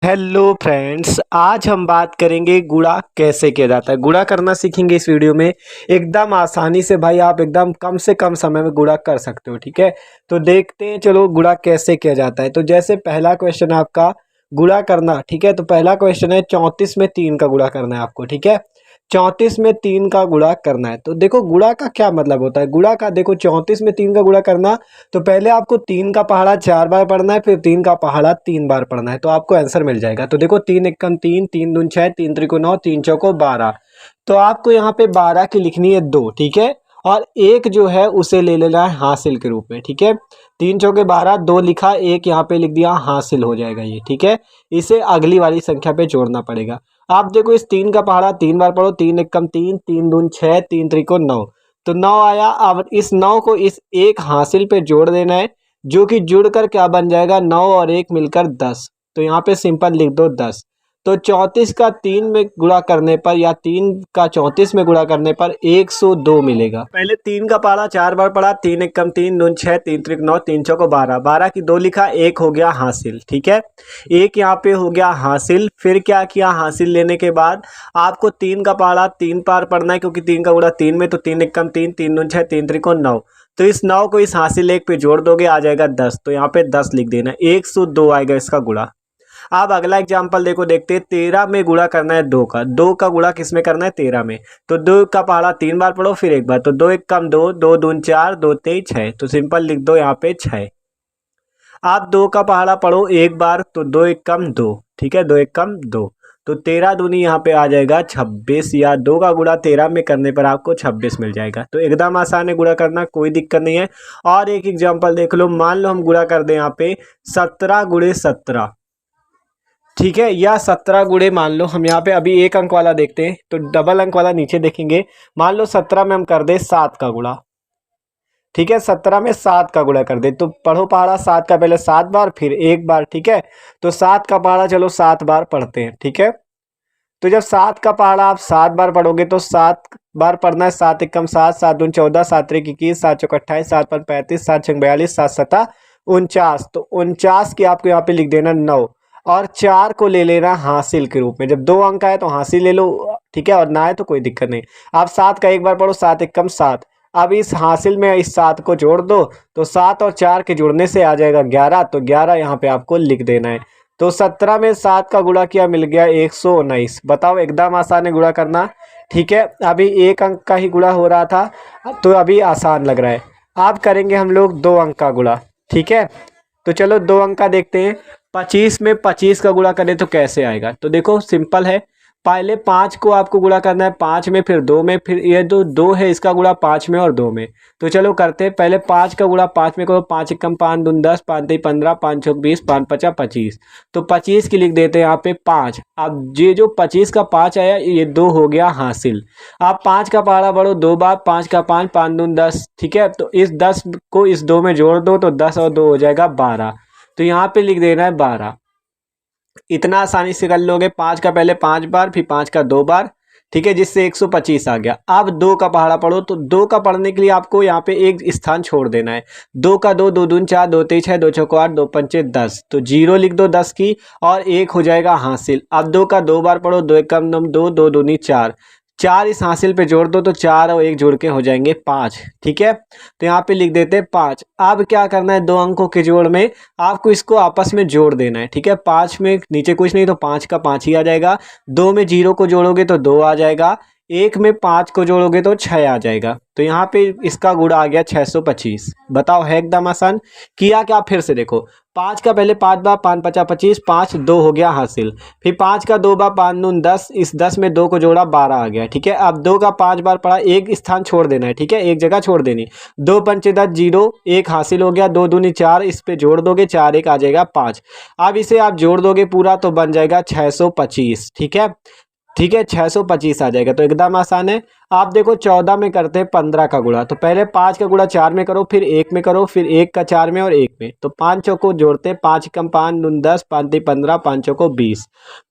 Hello friends, आज हम बात करेंगे गुणा कैसे किया जाता है। गुणा करना सीखेंगे इस वीडियो में। एकदम आसानी से भाई आप एकदम कम से कम समय में गुणा कर सकते हो। ठीक है, तो देखते हैं चलो गुणा कैसे किया जाता है। तो जैसे पहला क्वेश्चन है आपका गुणा करना। ठीक है, तो पहला क्वेश्चन है 34 में 3 का गुणा करना है आपको। ठीक है, 34 में 3 का गुणा करना है। तो देखो गुणा का क्या मतलब होता है। गुणा का देखो 34 में 3 का गुणा करना, तो पहले आपको 3 का पहाड़ा 4 बार पढ़ना है, फिर 3 का पहाड़ा 3 बार पढ़ना है, तो आपको आंसर मिल जाएगा। तो देखो 3 एकम 3, 3 दूनी 6, 3 त्रिको 9, 3 चौको 12। तो आपको यहाँ पे 12 की लिखनी है 2। ठीक है, और एक जो है उसे ले लेना है हासिल के रूप में। ठीक है, 3 चौके 12, 2 लिखा, एक यहाँ पे लिख दिया, हासिल हो जाएगा ये। ठीक है, इसे अगली वाली संख्या पे जोड़ना पड़ेगा। आप देखो इस 3 का पहाड़ा 3 बार पढ़ो, 3 एकम 3, 3 दूनी 6, 3 त्रिको 9, तो 9 आया। अब इस 9 को इस एक हासिल पे जोड़ देना है, जो कि जुड़कर क्या बन जाएगा, 9 और 1 मिलकर 10। तो यहाँ पे सिंपल लिख दो 10। तो 34 का 3 में गुणा करने पर या 3 का 34 में गुणा करने पर 102 मिलेगा। पहले 3 का पहाड़ा 4 बार पढ़ा, 3 एकम 3, दूनी 6, 3 त्रिक 9, 3 चौको 12, 12 की 2 लिखा, एक हो गया हासिल। ठीक है, एक यहाँ पे हो गया हासिल। फिर क्या किया, हासिल लेने के बाद आपको 3 का पहाड़ा 3 बार पढ़ना है, क्योंकि 3 का गुणा 3 में, तो 3 एकम 3, 3 दूनी 6, 3 त्रिको 9। तो इस 9 को इस हासिल एक पे जोड़ दोगे, आ जाएगा 10। तो यहाँ पे 10 लिख देना, 102 आएगा इसका गुणा। अब अगला एग्जाम्पल देखो, देखते हैं 13 में गुणा करना है 2 का। 2 का गुणा किस में करना है, 13 में। तो 2 का पहाड़ा 3 बार पढ़ो, फिर एक बार, तो 2 एकम 2, 2 दूनी 4, 2 तेईस 6। तो सिंपल लिख दो यहाँ पे 6। आप 2 का पहाड़ा पढ़ो एक बार, तो 2 एकम 2। ठीक है, 2 एकम 2, तो 13 दूनी यहाँ पे आ जाएगा 26, या 2 का गुणा 13 में करने पर आपको 26 मिल जाएगा। तो एकदम आसान है गुणा करना, कोई दिक्कत नहीं है। और एक एग्जांपल देख लो, मान लो हम गुणा कर दें यहाँ पे 17 गुणे 17। ठीक है, या 17 गुणे, मान लो हम यहाँ पे अभी एक अंक वाला देखते हैं, तो डबल अंक वाला नीचे देखेंगे। मान लो 17 में हम कर दे 7 का गुणा। ठीक है, 17 में 7 का गुणा कर दे, तो पढ़ो पहाड़ा 7 का पहले 7 बार, फिर एक बार। ठीक है, तो 7 का पहाड़ा चलो 7 बार पढ़ते हैं। ठीक है, तो जब 7 का पहाड़ा आप 7 बार पढ़ोगे, तो 7 बार पढ़ना है। 7 एकम 7, 7 दूनी 14, 7 त्रिक 21, 7 चौक 28, 7 पंच 35, 7 छंग 42, 7 सता 49। तो 49 की आपको यहाँ पे लिख देना 9, और 4 को ले लेना हासिल के रूप में। जब 2 अंक आए तो हासिल ले लो। ठीक है, और ना आए तो कोई दिक्कत नहीं। आप 7 का एक बार पढ़ो, 7 एकम 7। अब इस हासिल में इस 7 को जोड़ दो, तो 7 और 4 के जुड़ने से आ जाएगा 11। तो 11 यहाँ पे आपको लिख देना है। तो 17 में 7 का गुणा किया, मिल गया 119। बताओ, एकदम आसान है गुणा करना। ठीक है, अभी एक अंक का ही गुणा हो रहा था, तो अभी आसान लग रहा है। अब करेंगे हम लोग 2 अंक का गुणा। ठीक है, तो चलो 2 अंक का देखते हैं। 25 में 25 का गुणा करें तो कैसे आएगा। तो देखो सिंपल है, पहले 5 को आपको गुणा करना है 5 में, फिर 2 में, फिर ये जो 2 है इसका गुणा 5 में और 2 में। तो चलो करते हैं, पहले 5 का गुणा 5 में करो, 5 एकम 5 दूनी 10, 5 तेई 15, 5 चौक 20, 5 पचा 25। तो 25 की लिख देते हैं यहाँ पे 5। अब ये जो 25 का 5 आया, ये 2 हो गया हासिल। आप 5 का पहाड़ा बढ़ो 2 बार, 5 का 5, 5 दूनी 10। ठीक है, तो इस 10 को इस 2 में जोड़ दो, तो 10 और 2 हो जाएगा 12। तो यहाँ पे लिख देना है 12। इतना आसानी से कर लोगे। 5 का पहले 5 बार, फिर 5 का 2 बार। ठीक है, जिससे 125 आ गया। अब 2 का पहाड़ा पढ़ो, तो 2 का पढ़ने के लिए आपको यहाँ पे एक स्थान छोड़ देना है। 2 का 2, 2 दूनी 4, 2 तेई 6, 2 चौको 8, 2 पंचे 10। तो 0 लिख दो 10 की, और 1 हो जाएगा हासिल। अब 2 का 2 बार पढ़ो, 2 एकम 2, 2 दूनी 4, 4 इस हासिल पे जोड़ दो, तो 4 और 1 जोड़ के हो जाएंगे 5। ठीक है, तो यहाँ पे लिख देते हैं 5। अब क्या करना है, 2 अंकों के जोड़ में आपको इसको आपस में जोड़ देना है। ठीक है, 5 में नीचे कुछ नहीं, तो 5 का 5 ही आ जाएगा। 2 में 0 को जोड़ोगे तो 2 आ जाएगा। 1 में 5 को जोड़ोगे तो 6 आ जाएगा। तो यहाँ पे इसका गुणा आ गया 625। बताओ, है एकदम आसान। किया क्या, फिर से देखो, 5 का पहले 5 बार, 5 पचा 25, 5 2 हो गया हासिल। फिर 5 का 2 बार, 5 दूनी 10, इस 10 में 2 को जोड़ा 12 आ गया। ठीक है, अब 2 का 5 बार पढ़ा, एक स्थान छोड़ देना है। ठीक है, एक जगह छोड़ देनी। 2 पंचे 10, 0, 1 हासिल हो गया। 2 दूनी 4, इस पे जोड़ दोगे, 4 1 आ जाएगा 5। अब इसे आप जोड़ दोगे पूरा, तो बन जाएगा 625। ठीक है, ठीक है, 625 आ जाएगा। तो एकदम आसान है। आप देखो 14 में करते हैं 15 का गुणा, तो पहले 5 का गुणा 4 में करो, फिर 1 में करो, फिर 1 का 4 में और 1 में। तो 5 चौको जोड़ते हैं, 5 एकम 5 दूनी 10, 5 तेई 15, 5 चौको 20।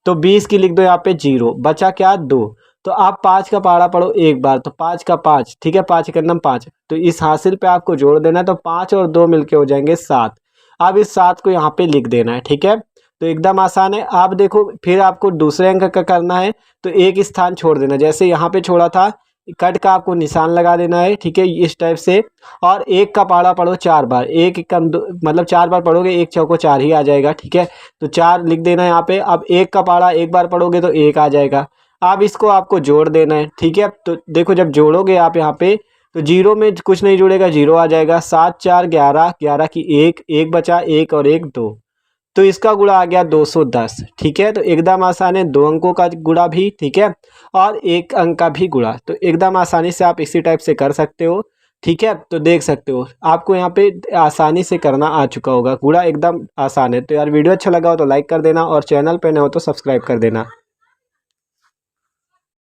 तो 20 की लिख दो यहाँ पे 0, बचा क्या 2। तो आप 5 का पहाड़ा पढ़ो एक बार, तो 5 का 5। ठीक है, 5 एकम 5, तो इस हासिल पे आपको जोड़ देना है, तो 5 और 2 मिलके हो जाएंगे 7। अब इस 7 को यहाँ पे लिख देना है। ठीक है, तो एकदम आसान है। आप देखो फिर आपको दूसरे अंक का करना है तो एक स्थान छोड़ देना, जैसे यहाँ पे छोड़ा था कट का आपको निशान लगा देना है, ठीक है, इस टाइप से। और एक का पाड़ा पढ़ो 4 बार, एक कम मतलब 4 बार पढ़ोगे, एक चौको 4 ही आ जाएगा, ठीक है। तो 4 लिख देना है यहाँ पे। अब एक का पाड़ा एक बार पढ़ोगे तो 1 आ जाएगा। अब इसको आपको जोड़ देना है, ठीक है। तो देखो जब जोड़ोगे आप यहाँ पे तो जीरो में कुछ नहीं जुड़ेगा, जीरो आ जाएगा। 7 4 11, 11 की 1, 1 बचा, 1 और 1 2, तो इसका गुणा आ गया 210, ठीक है। तो एकदम आसान है, 2 अंकों का गुणा भी, ठीक है, और 1 अंक का भी गुणा। तो एकदम आसानी से आप इसी टाइप से कर सकते हो, ठीक है। तो देख सकते हो आपको यहाँ पे आसानी से करना आ चुका होगा, गुणा एकदम आसान है। तो यार वीडियो अच्छा लगा हो तो लाइक कर देना और चैनल पे नए हो तो सब्सक्राइब कर देना।